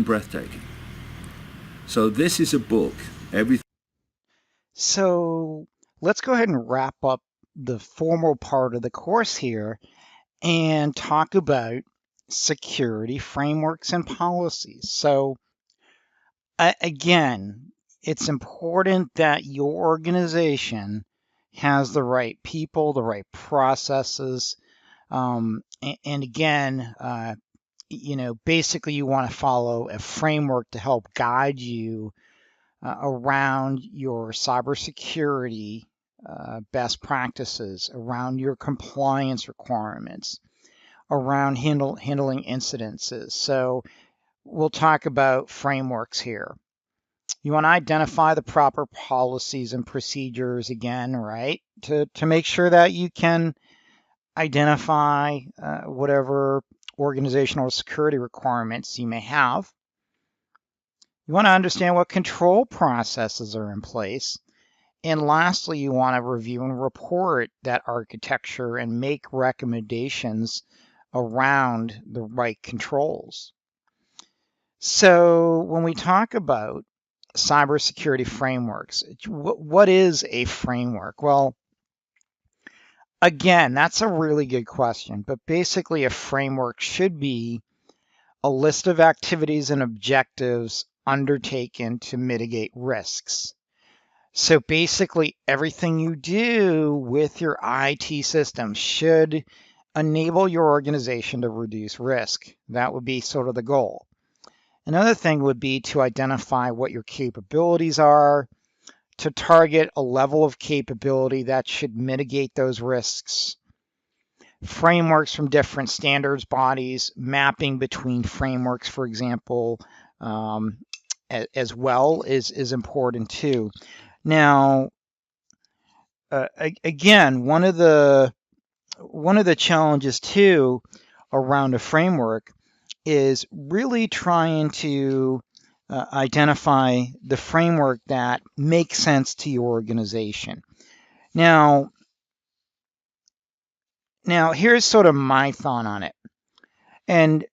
beyond breathtaking. So this is a book. So let's go ahead and wrap up the formal part of the course here and talk about security frameworks and policies. So again, it's important that your organization has the right people, the right processes, and again, basically you want to follow a framework to help guide you around your cybersecurity best practices, around your compliance requirements, around handling incidences. So we'll talk about frameworks here. You want to identify the proper policies and procedures again, right? To make sure that you can identify whatever organizational security requirements you may have. You want to understand what control processes are in place. And lastly, you want to review and report that architecture and make recommendations around the right controls. So when we talk about cybersecurity frameworks, what is a framework? Well, again, that's a really good question, but basically a framework should be a list of activities and objectives undertaken to mitigate risks. So basically everything you do with your IT system should enable your organization to reduce risk. That would be sort of the goal. Another thing would be to identify what your capabilities are, to target a level of capability that should mitigate those risks. Frameworks from different standards bodies, mapping between frameworks, for example, as well is important too. Now, again, one of the challenges too around a framework is really trying to identify the framework that makes sense to your organization. Now here's sort of my thought on it. And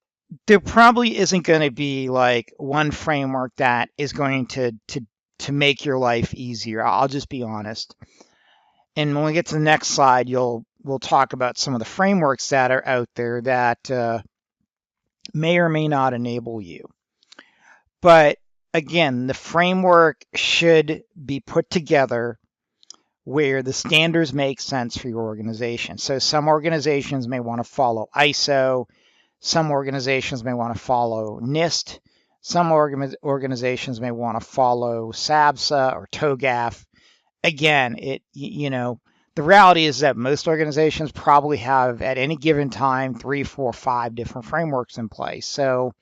there probably isn't going to be like one framework that is going to make your life easier. I'll just be honest. And when we get to the next slide, we'll talk about some of the frameworks that are out there that may or may not enable you. But again, the framework should be put together where the standards make sense for your organization. So some organizations may want to follow ISO, some organizations may want to follow NIST, some organizations may want to follow SABSA or TOGAF. Again, the reality is that most organizations probably have at any given time 3, 4, 5 different frameworks in place. So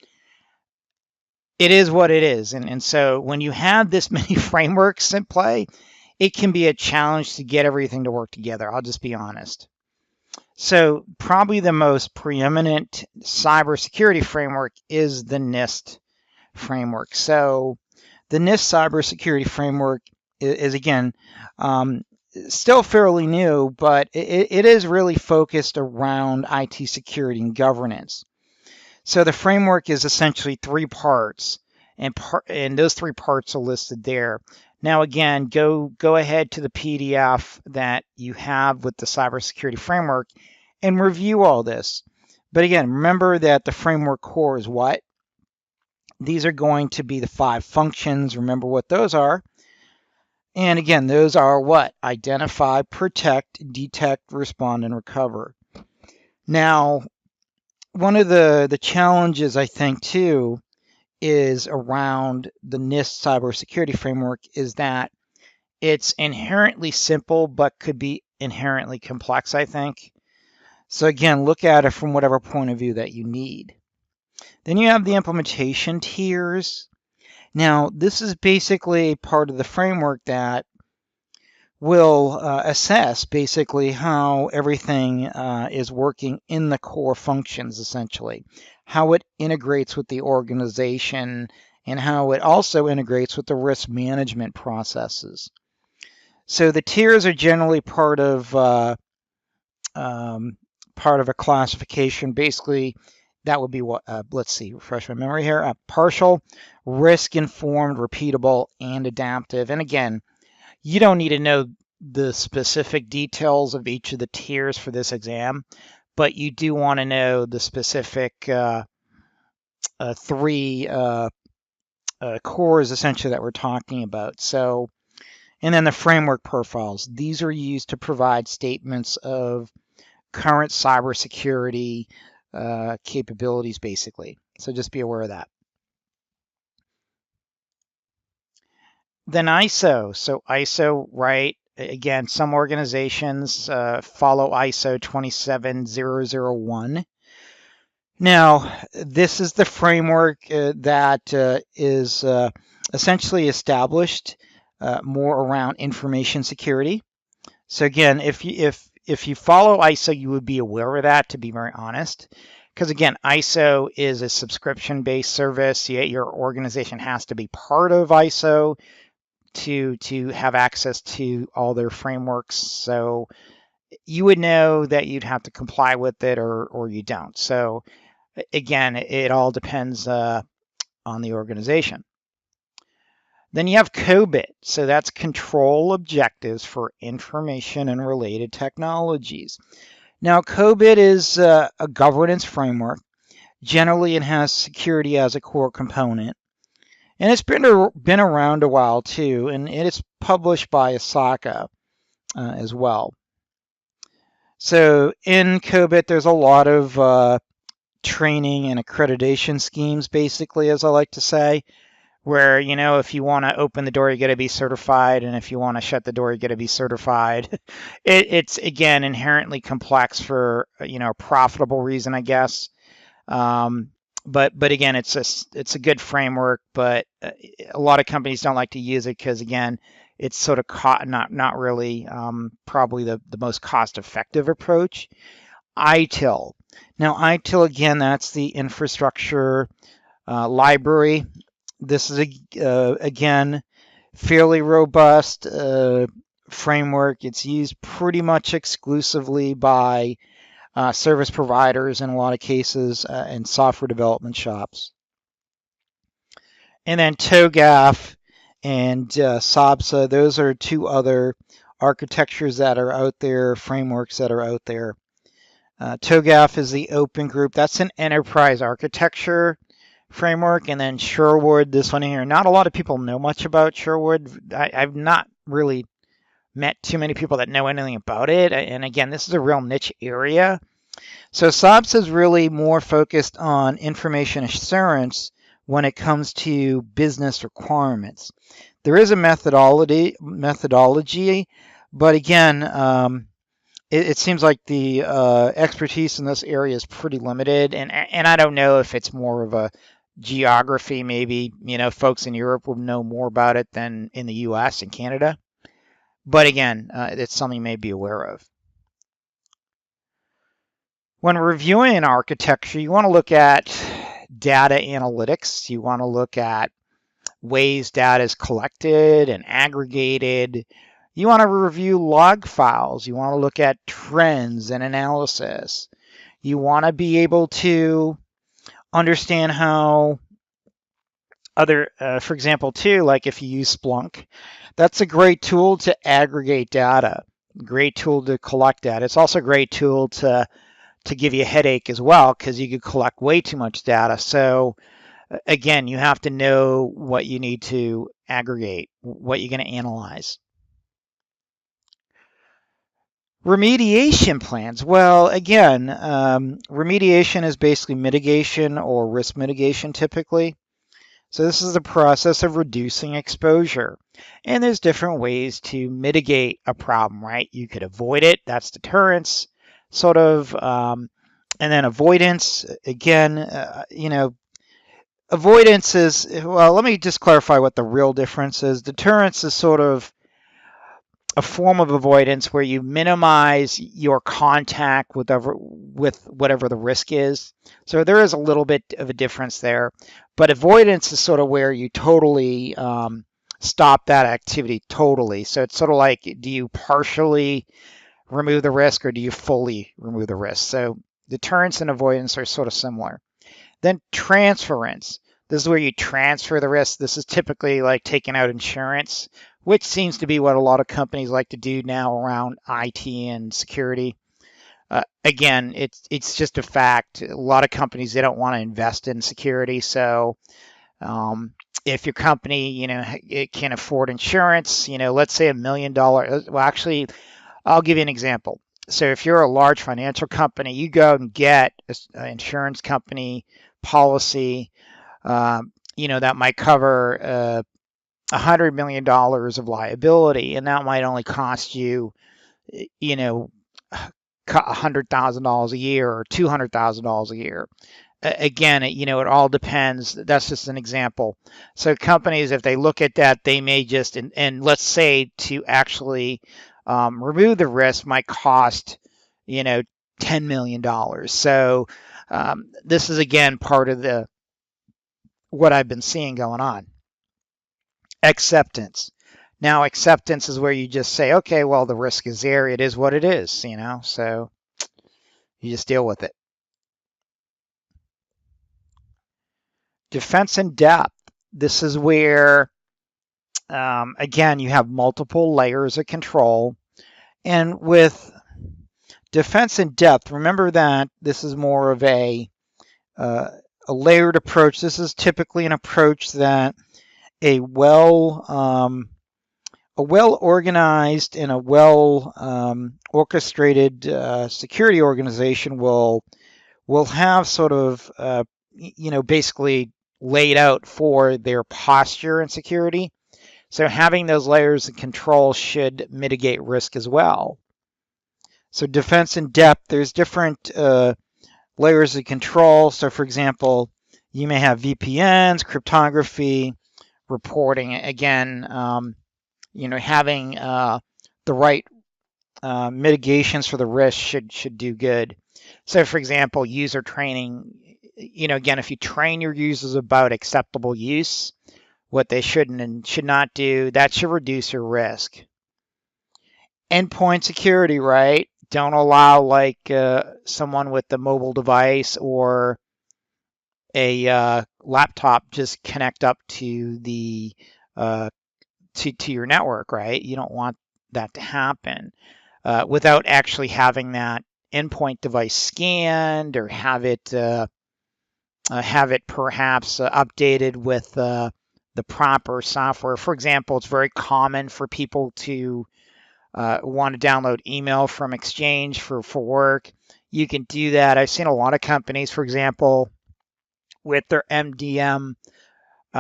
it is what it is. And so when you have this many frameworks in play, it can be a challenge to get everything to work together. I'll just be honest. So probably the most preeminent cybersecurity framework is the NIST framework. So the NIST cybersecurity framework is again, still fairly new, but it is really focused around IT security and governance. So the framework is essentially 3 parts, and those 3 parts are listed there. Now again, go ahead to the PDF that you have with the cybersecurity framework and review all this. But again, remember that the framework core is what? These are going to be the 5 functions. Remember what those are. And again, those are what? Identify, protect, detect, respond, and recover. Now, one of the challenges I think too is around the NIST cybersecurity framework is that it's inherently simple but could be inherently complex, I think. So again, look at it from whatever point of view that you need. Then you have the implementation tiers. Now, this is basically part of the framework that will assess basically how everything is working in the core functions, essentially, how it integrates with the organization, and how it also integrates with the risk management processes. So the tiers are generally part of a classification. Basically, that would be what, let's see, refresh my memory here. Partial, risk-informed, repeatable, and adaptive. And again, you don't need to know the specific details of each of the tiers for this exam, but you do want to know the specific three cores essentially that we're talking about. So, and then the framework profiles. These are used to provide statements of current cybersecurity capabilities, basically. So just be aware of that. Then ISO. So ISO, right? Again, some organizations follow ISO 27001. Now, this is the framework that is essentially established more around information security. So again, if you follow ISO, you would be aware of that, to be very honest. Because again, ISO is a subscription-based service. Your organization has to be part of ISO to have access to all their frameworks. So you would know that you'd have to comply with it or you don't. So again, it all depends on the organization. Then you have COBIT. So that's Control Objectives for Information and Related Technologies. Now, COBIT is a governance framework. Generally, it has security as a core component. And it's been around a while, too. And it is published by Osaka as well. So in COBIT, there's a lot of training and accreditation schemes, basically, as I like to say, where, you know, if you want to open the door, you got to be certified, and if you want to shut the door, you got to be certified. It's again inherently complex for, you know, a profitable reason, I guess. But again, it's a good framework, but a lot of companies don't like to use it because again, it's sort of not really probably the most cost-effective approach. ITIL. Now, ITIL, again, that's the infrastructure library. This is, again, fairly robust framework. It's used pretty much exclusively by service providers in a lot of cases and software development shops. And then TOGAF and SABSA, those are two other architectures that are out there, frameworks that are out there. TOGAF is the open group. That's an enterprise architecture framework. And then Sherwood, this one here. Not a lot of people know much about Sherwood. I've not really met too many people that know anything about it. And again, this is a real niche area. So SABSA is really more focused on information assurance when it comes to business requirements. There is a methodology, but again, it seems like the expertise in this area is pretty limited, and I don't know if it's more of a geography. Maybe, you know, folks in Europe will know more about it than in the U.S. and Canada. But again, it's something you may be aware of. When reviewing an architecture, you want to look at data analytics. You want to look at ways data is collected and aggregated. You want to review log files. You want to look at trends and analysis. You want to be able to understand how other, for example, too, like if you use Splunk, that's a great tool to aggregate data, great tool to collect data. It's also a great tool to give you a headache as well because you could collect way too much data. So again, you have to know what you need to aggregate, what you're going to analyze. Remediation plans. Well, again, remediation is basically mitigation or risk mitigation typically. So this is the process of reducing exposure. And there's different ways to mitigate a problem, right? You could avoid it. That's deterrence, sort of. And then avoidance, again, you know, avoidance is, well, let me just clarify what the real difference is. Deterrence is sort of a form of avoidance where you minimize your contact with whatever the risk is. So there is a little bit of a difference there. But avoidance is sort of where you totally stop that activity totally. So it's sort of like, do you partially remove the risk or do you fully remove the risk? So deterrence and avoidance are sort of similar. Then transference. This is where you transfer the risk. This is typically like taking out insurance, which seems to be what a lot of companies like to do now around IT and security. Again, it's just a fact. A lot of companies, they don't want to invest in security. So if your company, it can afford insurance, let's say $1 million. Well, actually, I'll give you an example. So if you're a large financial company, you go and get an insurance company policy, that might cover $100 million of liability, and that might only cost you, $100,000 a year or $200,000 a year. Again, it all depends. That's just an example. So companies, if they look at that, they may just, and let's say to actually remove the risk might cost, $10 million. So this is, again, part of what I've been seeing going on. Acceptance. Now, acceptance is where you just say, okay, well, the risk is there. It is what it is, so you just deal with it. Defenseindepth. This is where, again, you have multiple layers of control. And with Defenseindepth, remember that this is more of a layered approach. This is typically an approach that a well-organized and a orchestrated security organization will have sort of, basically laid out for their posture and security. So having those layers of control should mitigate risk as well. So Defenseindepth, there's different layers of control. So for example, you may have VPNs, cryptography, reporting. Again, having the right mitigations for the risk should do good. So for example, user training, again, if you train your users about acceptable use, what they should and should not do, that should reduce your risk. Endpoint security, right? Don't allow someone with a mobile device or a laptop just connect up to the to your network, right? You don't want that to happen without actually having that endpoint device scanned or have it perhaps updated with the proper software. For example, it's very common for people to want to download email from Exchange for work. You can do that. I've seen a lot of companies, for example, with their MDM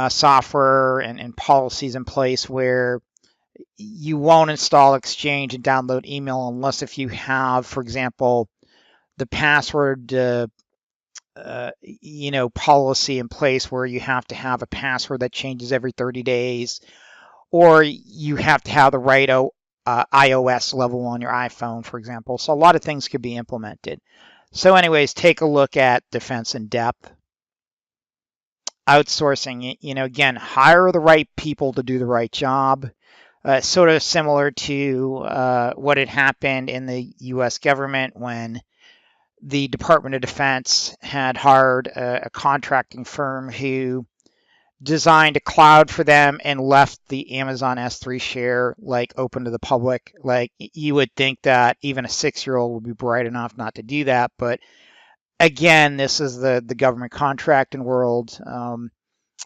software and policies in place where you won't install Exchange and download email unless if you have, for example, the password policy in place where you have to have a password that changes every 30 days, or you have to have the right iOS level on your iPhone, for example. So a lot of things could be implemented. So anyways, take a look at Defenseindepth. Outsourcing, again, hire the right people to do the right job. Sort of similar to what had happened in the U.S. government when the Department of Defense had hired a contracting firm who designed a cloud for them and left the Amazon S3 share open to the public. You would think that even a 6-year-old would be bright enough not to do that, but again, this is the government contracting world.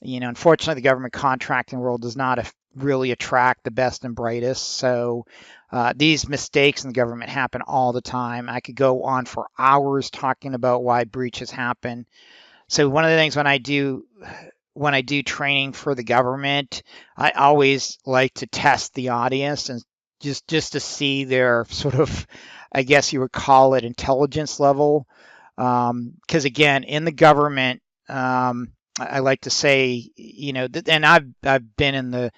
Unfortunately, the government contracting world does not really attract the best and brightest. So these mistakes in the government happen all the time. I could go on for hours talking about why breaches happen. So one of the things when I do training for the government, I always like to test the audience and just to see their sort of, I guess you would call it, intelligence level. Because again, in the government, I like to say, and I've been in the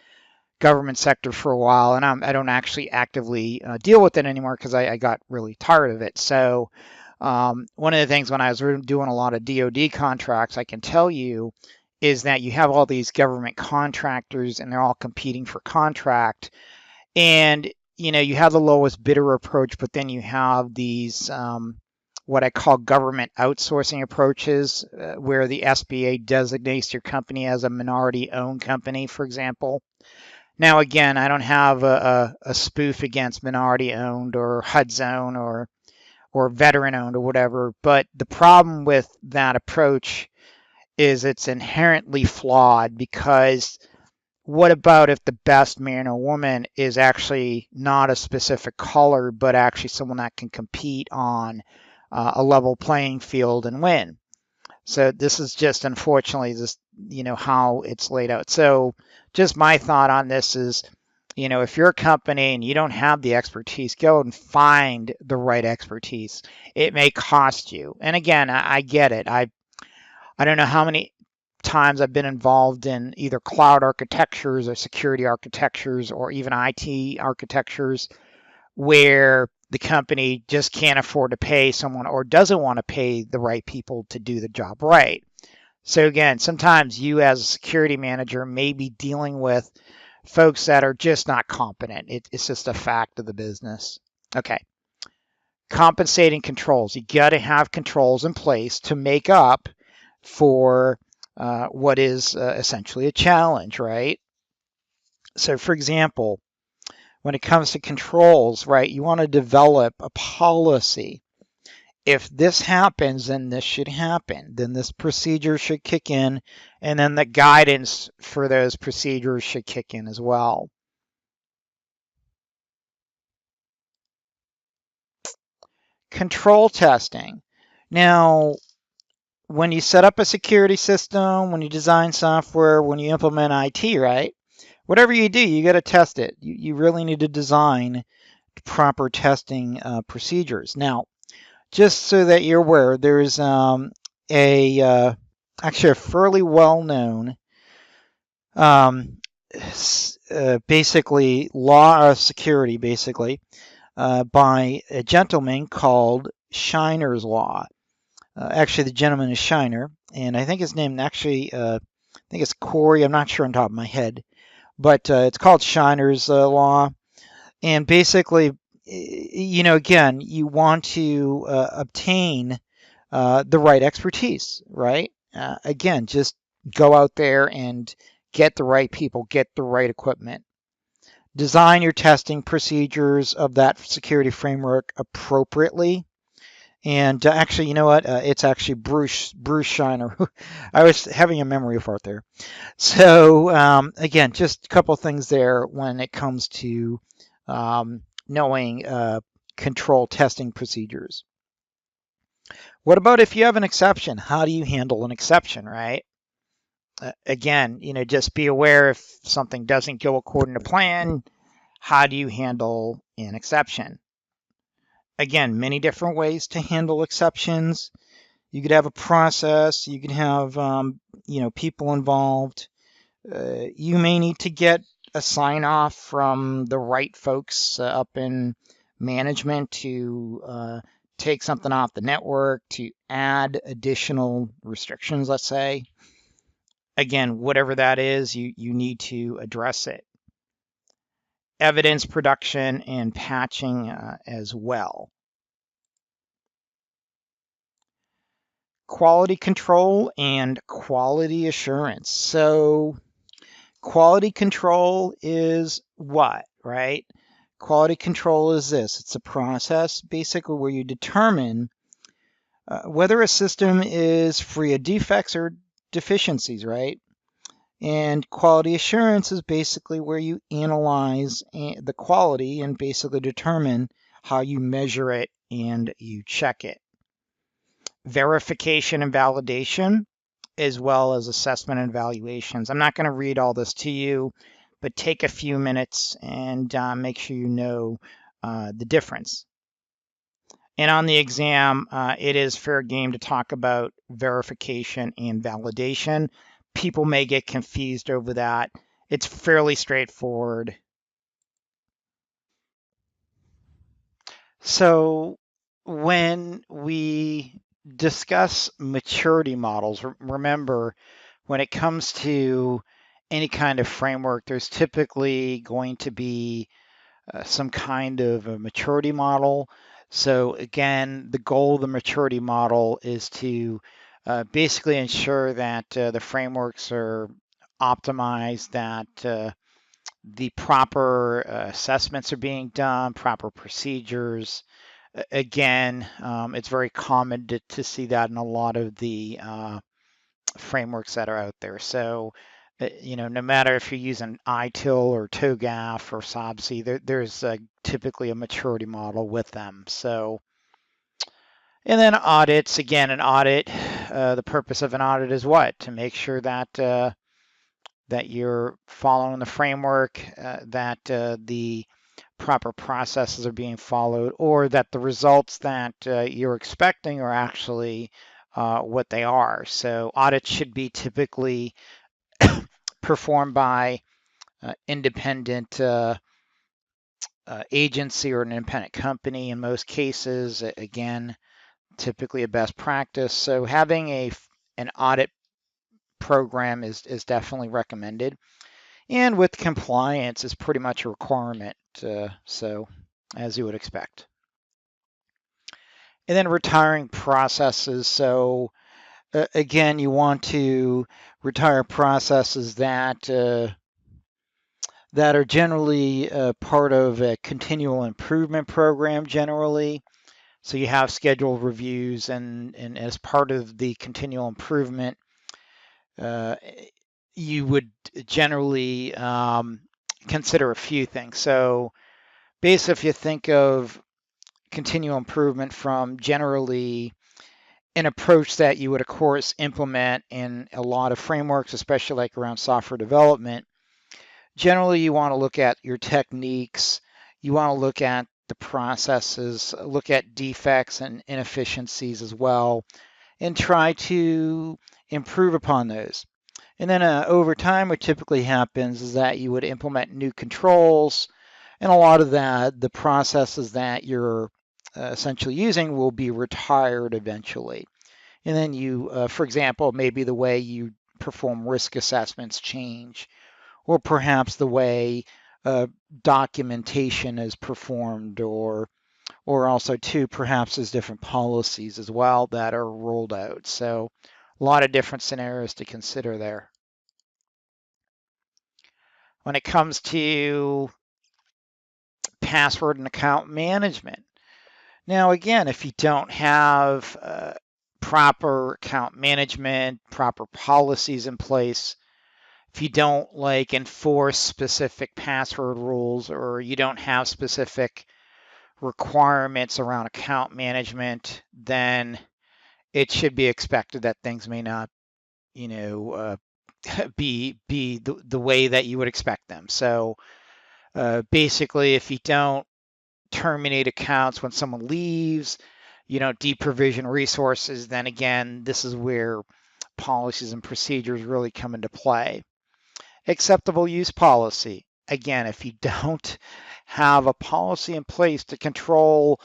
government sector for a while, and I don't actually actively deal with it anymore because I got really tired of it. So one of the things when I was doing a lot of DoD contracts, I can tell you, is that you have all these government contractors and they're all competing for contract, and you have the lowest bidder approach, but then you have these what I call government outsourcing approaches, where the SBA designates your company as a minority-owned company, for example. Now, again, I don't have a spoof against minority-owned or HUD-zone or veteran-owned or whatever, but the problem with that approach is it's inherently flawed, because what about if the best man or woman is actually not a specific color, but actually someone that can compete on a level playing field and win? So this is just unfortunately just how it's laid out. So just my thought on this is, if you're a company and you don't have the expertise, go and find the right expertise. It may cost you. And again, I get it. I don't know how many times I've been involved in either cloud architectures or security architectures or even IT architectures where the company just can't afford to pay someone or doesn't want to pay the right people to do the job right. So again, sometimes you as a security manager may be dealing with folks that are just not competent. It's just a fact of the business. Okay. Compensating controls. You got to have controls in place to make up for what is essentially a challenge, right? So, for example, when it comes to controls, right, you want to develop a policy. If this happens, then this should happen. Then this procedure should kick in, and then the guidance for those procedures should kick in as well. Control testing. Now, when you set up a security system, when you design software, when you implement IT, right? Whatever you do, you got to test it. You really need to design proper testing procedures. Now, just so that you're aware, there's actually a fairly well-known basically law of security, basically by a gentleman called Shiner's Law. Actually, the gentleman is Shiner, and I think his name actually, I think it's Corey. I'm not sure on top of my head, but it's called Shiner's Law. And basically, again, you want to obtain the right expertise, right? Again, just go out there and get the right people, get the right equipment. Design your testing procedures of that security framework appropriately. And actually, you know what? It's actually Bruce Shiner. I was having a memory fart there. So again, just a couple things there when it comes to knowing control testing procedures. What about if you have an exception? How do you handle an exception, right? Again, just be aware if something doesn't go according to plan, how do you handle an exception? Again, many different ways to handle exceptions. You could have a process. You could have, people involved. You may need to get a sign off from the right folks up in management to take something off the network, to add additional restrictions, let's say. Again, whatever that is, you need to address it. Evidence production and patching as well. Quality control and quality assurance. So quality control is what, right? Quality control is this. It's a process basically where you determine whether a system is free of defects or deficiencies, right? And quality assurance is basically where you analyze the quality and basically determine how you measure it and you check it. Verification and validation, as well as assessment and evaluations. I'm not going to read all this to you, but take a few minutes and make sure you know the difference. And on the exam, it is fair game to talk about verification and validation. People may get confused over that. It's fairly straightforward. So when we discuss maturity models, remember, when it comes to any kind of framework, there's typically going to be some kind of a maturity model. So again, the goal of the maturity model is to basically ensure that the frameworks are optimized, that the proper assessments are being done, proper procedures. Again, it's very common to see that in a lot of the frameworks that are out there. So, no matter if you're using ITIL or TOGAF or SOBSI, there's typically a maturity model with them. So, and then audits, again, an audit, the purpose of an audit is what? To make sure that that you're following the framework, that the proper processes are being followed, or that the results that you're expecting are actually what they are. So audits should be typically performed by independent agency or an independent company in most cases. Again, typically a best practice. So having an audit program is definitely recommended. And with compliance is pretty much a requirement. So as you would expect. And then retiring processes. So again, you want to retire processes that that are generally part of a continual improvement program generally. So you have scheduled reviews, and as part of the continual improvement, uh, you would generally consider a few things. So basically, if you think of continual improvement from generally an approach that you would, of course, implement in a lot of frameworks, especially like around software development. Generally, you want to look at your techniques, you want to look at the processes, look at defects and inefficiencies as well, and try to improve upon those. And then over time, what typically happens is that you would implement new controls, and a lot of that, the processes that you're essentially using will be retired eventually. And then you, for example, maybe the way you perform risk assessments change, or perhaps the way uh, documentation is performed, or also too, perhaps there's different policies as well that are rolled out. So a lot of different scenarios to consider there. When it comes to password and account management, now again, if you don't have proper account management, proper policies in place, if you don't like enforce specific password rules, or you don't have specific requirements around account management, then it should be expected that things may not, you know, be the way that you would expect them. So basically, if you don't terminate accounts when someone leaves, you don't deprovision resources, then again, this is where policies and procedures really come into play. Acceptable use policy. Again, if you don't have a policy in place to control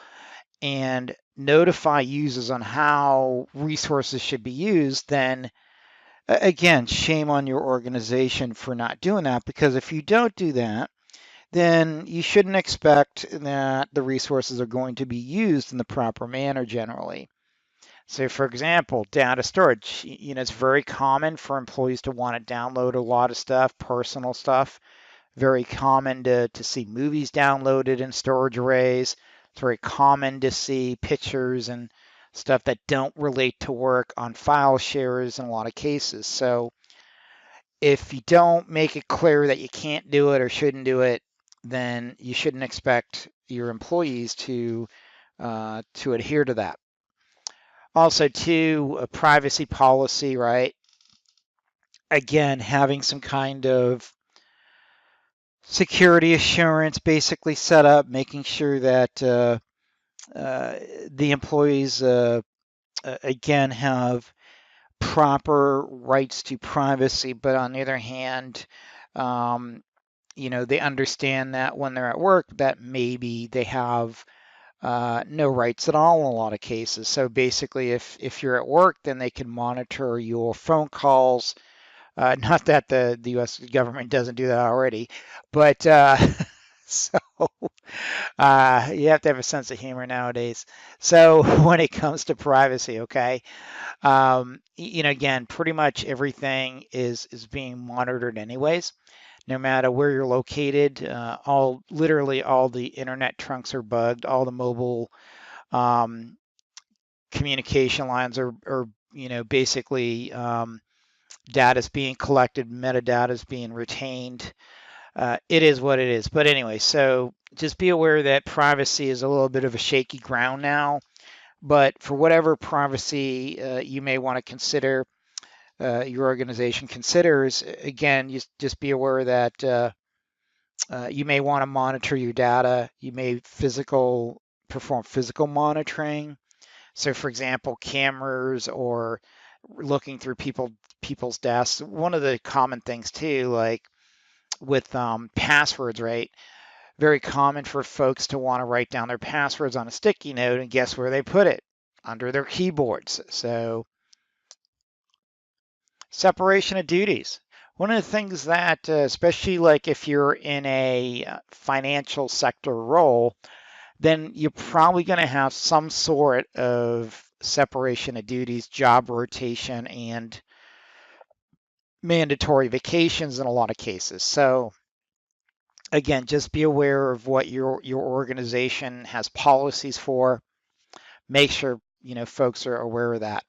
and notify users on how resources should be used, then again, shame on your organization for not doing that, because if you don't do that, then you shouldn't expect that the resources are going to be used in the proper manner generally. So for example, data storage, it's very common for employees to want to download a lot of stuff, personal stuff. Very common to see movies downloaded in storage arrays. It's very common to see pictures and stuff that don't relate to work on file shares in a lot of cases. So if you don't make it clear that you can't do it or shouldn't do it, then you shouldn't expect your employees to adhere to that. Also, too, a privacy policy, right? Again, having some kind of security assurance basically set up, making sure that the employees, again, have proper rights to privacy, but on the other hand, they understand that when they're at work, that maybe they have no rights at all in a lot of cases. So basically, if you're at work, then they can monitor your phone calls. Not that the U.S. government doesn't do that already, but So you have to have a sense of humor nowadays. So when it comes to privacy, okay, again, pretty much everything is being monitored anyways, no matter where you're located. Literally all the internet trunks are bugged, all the mobile um, communication lines are basically data is being collected, metadata is being retained. It is what it is. But anyway, so just be aware that privacy is a little bit of a shaky ground now. But for whatever privacy you may want to consider, your organization considers, again, just be aware that you may want to monitor your data. You may perform physical monitoring. So, for example, cameras or looking through people's desks. One of the common things too, like with passwords, right? Very common for folks to want to write down their passwords on a sticky note, and guess where they put it? Under their keyboards. So, separation of duties. One of the things that, especially like if you're in a financial sector role, then you're probably going to have some sort of separation of duties, job rotation, and mandatory vacations in a lot of cases. So again, just be aware of what your organization has policies for. Make sure folks are aware of that.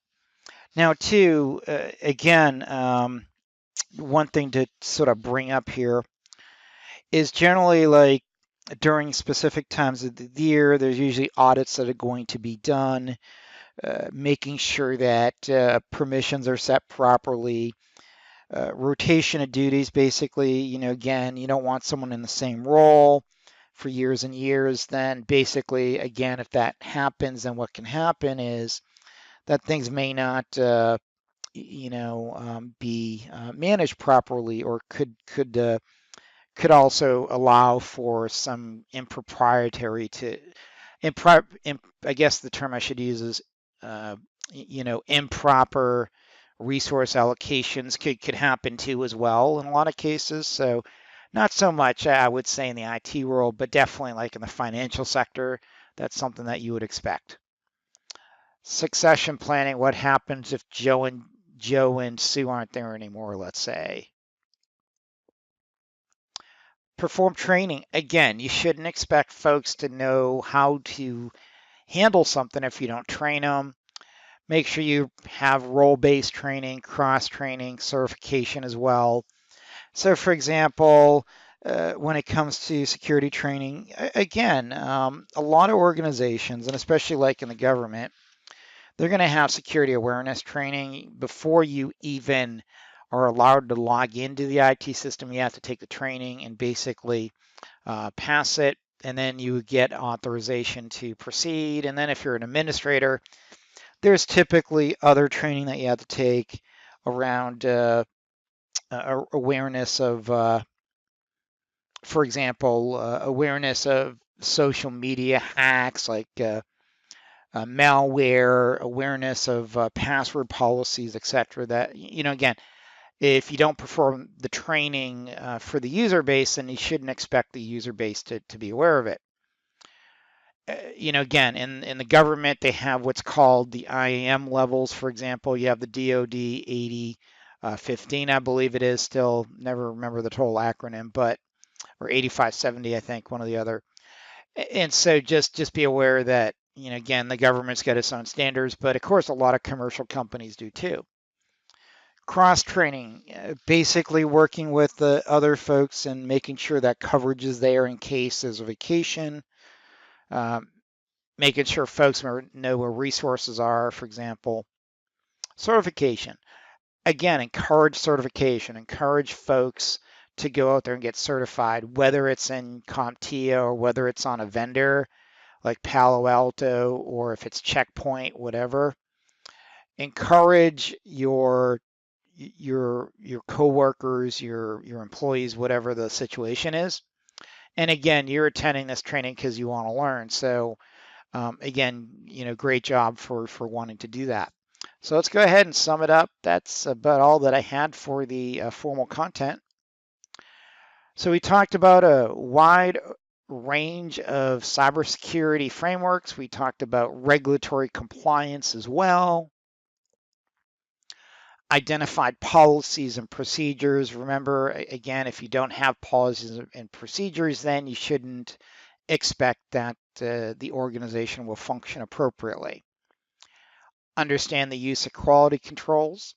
Now, too, again, one thing to sort of bring up here is generally like during specific times of the year, there's usually audits that are going to be done, making sure that permissions are set properly. Rotation of duties, basically, again, you don't want someone in the same role for years and years. Then basically, again, if that happens, then what can happen is that things may not, be managed properly, or could also allow for some improprietary to I guess the term I should use is uh, improper resource allocations could happen too as well in a lot of cases. So not so much I would say in the IT world, but definitely like in the financial sector, that's something that you would expect. Succession planning, what happens if Joe and Sue aren't there anymore, let's say. Perform training. Again, you shouldn't expect folks to know how to handle something if you don't train them. Make sure you have role-based training, cross-training, certification as well. So, for example, when it comes to security training, again, a lot of organizations, and especially like in the government, they're going to have security awareness training before you even are allowed to log into the IT system. You have to take the training and basically pass it, and then you get authorization to proceed. And then if you're an administrator, there's typically other training that you have to take around awareness of, for example, awareness of social media hacks like malware, awareness of password policies, etc. That, again, if you don't perform the training for the user base, then you shouldn't expect the user base to be aware of it. Again, in the government, they have what's called the IAM levels. For example, you have the DoD 8015, I believe it is still, never remember the total acronym, but, or 8570, I think, one or the other. And so just be aware that, again, the government's got its own standards, but of course, a lot of commercial companies do too. Cross training, basically working with the other folks and making sure that coverage is there in case there's a vacation. Um, Making sure folks know where resources are, for example. Certification. Again, encourage certification. Encourage folks to go out there and get certified, whether it's in CompTIA or whether it's on a vendor like Palo Alto, or if it's Checkpoint, whatever. Encourage your coworkers, your employees, whatever the situation is. And again, you're attending this training because you want to learn. So again, great job for wanting to do that. So let's go ahead and sum it up. That's about all that I had for the formal content. So we talked about a wide range of cybersecurity frameworks. We talked about regulatory compliance as well. Identified policies and procedures. Remember, again, if you don't have policies and procedures, then you shouldn't expect that the organization will function appropriately. Understand the use of quality controls,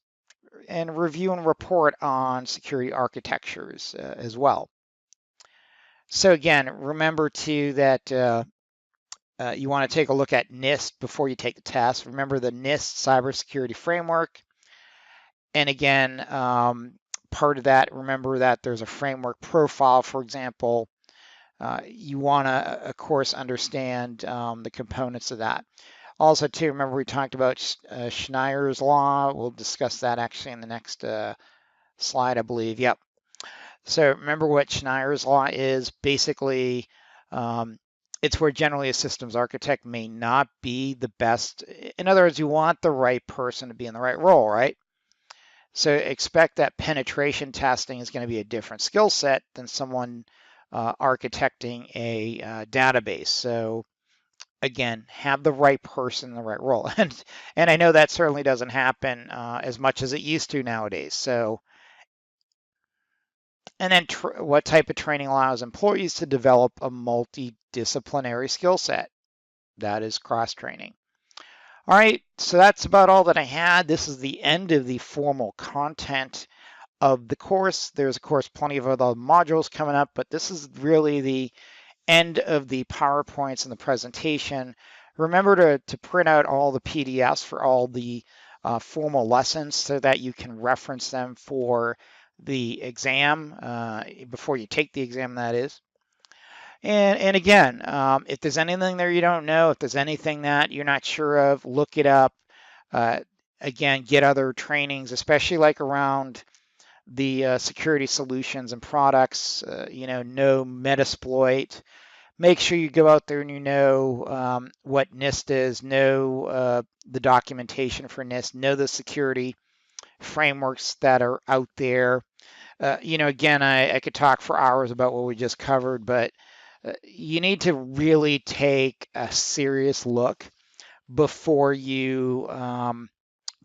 and review and report on security architectures as well. So again, remember too that you want to take a look at NIST before you take the test. Remember the NIST Cybersecurity Framework. And again, part of that, remember that there's a framework profile, for example. You want to, of course, understand the components of that. Also, too, remember we talked about Schneier's Law. We'll discuss that actually in the next slide, I believe. Yep. So remember what Schneier's Law is. Basically, it's where generally a systems architect may not be the best. In other words, you want the right person to be in the right role, right? So expect that penetration testing is going to be a different skill set than someone architecting a database. So again, have the right person in the right role. And I know that certainly doesn't happen as much as it used to nowadays. So, and then what type of training allows employees to develop a multidisciplinary skill set? That is cross-training. All right, so that's about all that I had. This is the end of the formal content of the course. There's, of course, plenty of other modules coming up, but this is really the end of the PowerPoints and the presentation. Remember to print out all the PDFs for all the formal lessons so that you can reference them for the exam, before you take the exam, that is. And again, if there's anything there you don't know, if there's anything that you're not sure of, look it up. Again, get other trainings, especially like around the security solutions and products, know Metasploit. Make sure you go out there and you know what NIST is, know the documentation for NIST, know the security frameworks that are out there. Again, I could talk for hours about what we just covered, but you need to really take a serious look before you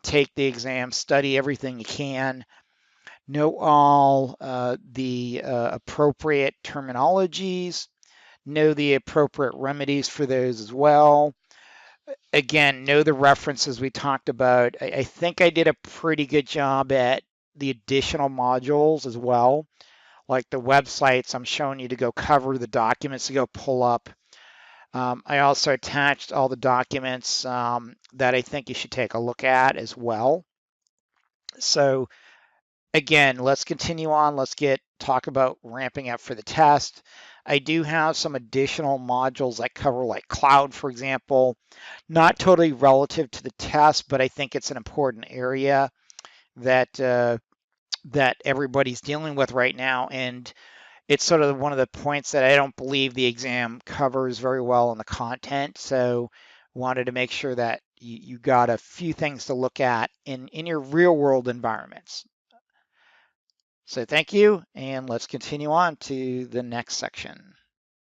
take the exam. Study everything you can. Know all the appropriate terminologies. Know the appropriate remedies for those as well. Again, know the references we talked about. I think I did a pretty good job at the additional modules as well, like the websites I'm showing you to go cover, the documents to go pull up. I also attached all the documents that I think you should take a look at as well. So again, let's continue on. Let's talk about ramping up for the test. I do have some additional modules that cover like cloud, for example, not totally relative to the test, but I think it's an important area that that everybody's dealing with right now. And it's sort of one of the points that I don't believe the exam covers very well in the content. So wanted to make sure that you got a few things to look at in your real world environments. So thank you, and let's continue on to the next section.